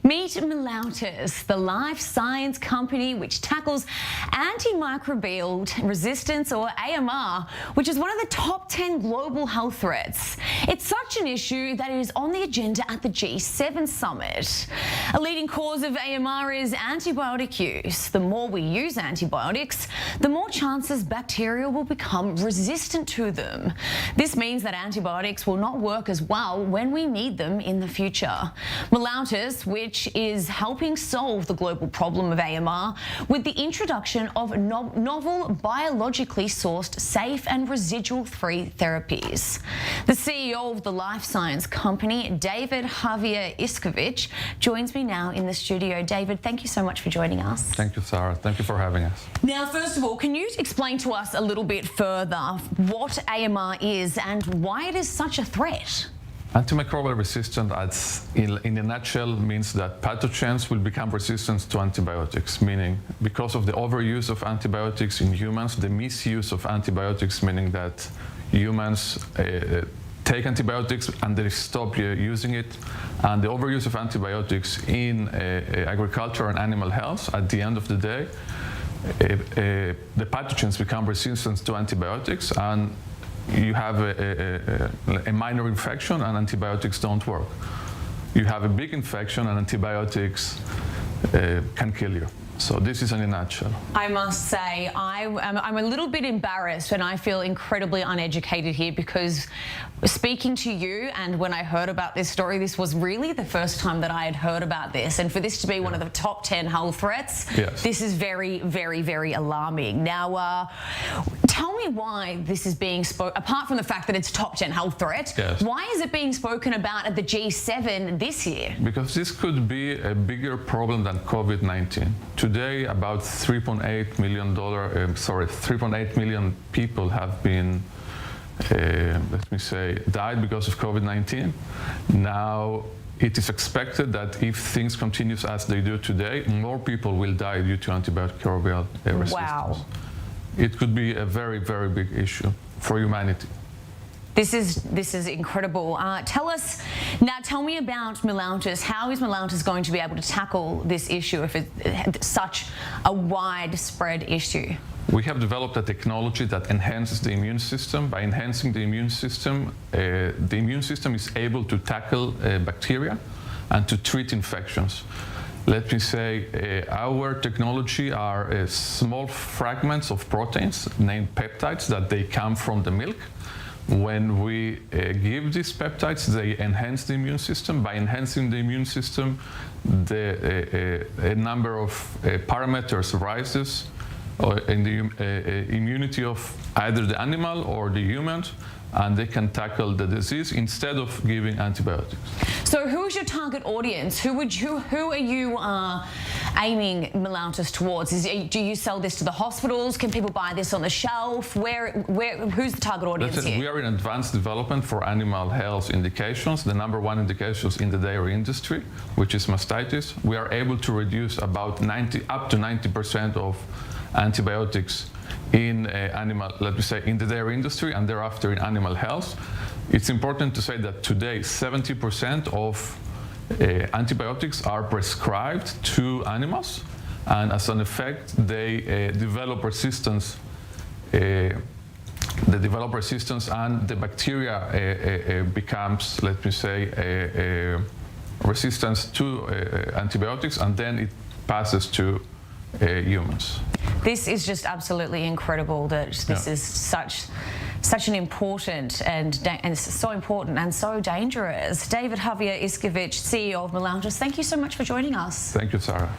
Meet Mileutis, the life science company which tackles antimicrobial resistance, or AMR, which is one of the top 10 global health threats. It's such an issue that it is on the agenda at the G7 summit. A leading cause of AMR is antibiotic use. The more we use antibiotics, the more chances bacteria will become resistant to them. This means that antibiotics will not work as well when we need them in the future. Mileutis, which is helping solve the global problem of AMR with the introduction of novel biologically sourced, safe and residual-free therapies. The CEO of the life science company, Javier Iscovich, joins me now in the studio. David, thank you so much for joining us. Thank you, Sarah. Thank you for having us. Now, first of all, can you explain to us a little bit further what AMR is and why it is such a threat? Antimicrobial resistance, in a nutshell, means that pathogens will become resistant to antibiotics, meaning because of the overuse of antibiotics in humans, the misuse of antibiotics, meaning that humans take antibiotics and they stop using it, and the overuse of antibiotics in agriculture and animal health, at the end of the day, the pathogens become resistant to antibiotics, and you have a minor infection and antibiotics don't work. You have a big infection and antibiotics can kill you. So this is in a nutshell. I must say, I'm a little bit embarrassed and I feel incredibly uneducated here, because speaking to you and when I heard about this story, this was really the first time that I had heard about this. And for this to be one of the top 10 health threats, this is very, very, very alarming. Now, tell me why this is being spoken, apart from the fact that it's top 10 health threat, why is it being spoken about at the G7 this year? Because this could be a bigger problem than COVID-19. Today, about $3.8 million people have been, let me say, died because of COVID-19. Now, it is expected that if things continue as they do today, more people will die due to antimicrobial resistance. Wow. It could be a very, very big issue for humanity. This is incredible. Tell me about Mileutis. How is Mileutis going to be able to tackle this issue if it's such a widespread issue? We have developed a technology that enhances the immune system. By enhancing the immune system is able to tackle bacteria and to treat infections. Let me say, our technology are small fragments of proteins named peptides that they come from the milk. When we give these peptides, they enhance the immune system. By enhancing the immune system, a number of parameters rises in the immunity of either the animal or the human, and they can tackle the disease instead of giving antibiotics. So who is your target audience? Who are you aiming Mileutis towards? Do you sell this to the hospitals? Can people buy this on the shelf? Who's the target audience here? We are in advanced development for animal health indications. The number one indication is in the dairy industry, which is mastitis. We are able to reduce about up to 90% of antibiotics in let me say, in the dairy industry, and thereafter in animal health. It's important to say that today 70% of antibiotics are prescribed to animals, and as an effect they develop resistance. They develop resistance, and the bacteria becomes, let me say, resistance to antibiotics, and then it passes to humans. This is just absolutely incredible that this is such an important and so important and so dangerous. Javier Iscovich, CEO of Mileutis, thank you so much for joining us. Thank you, Sarah.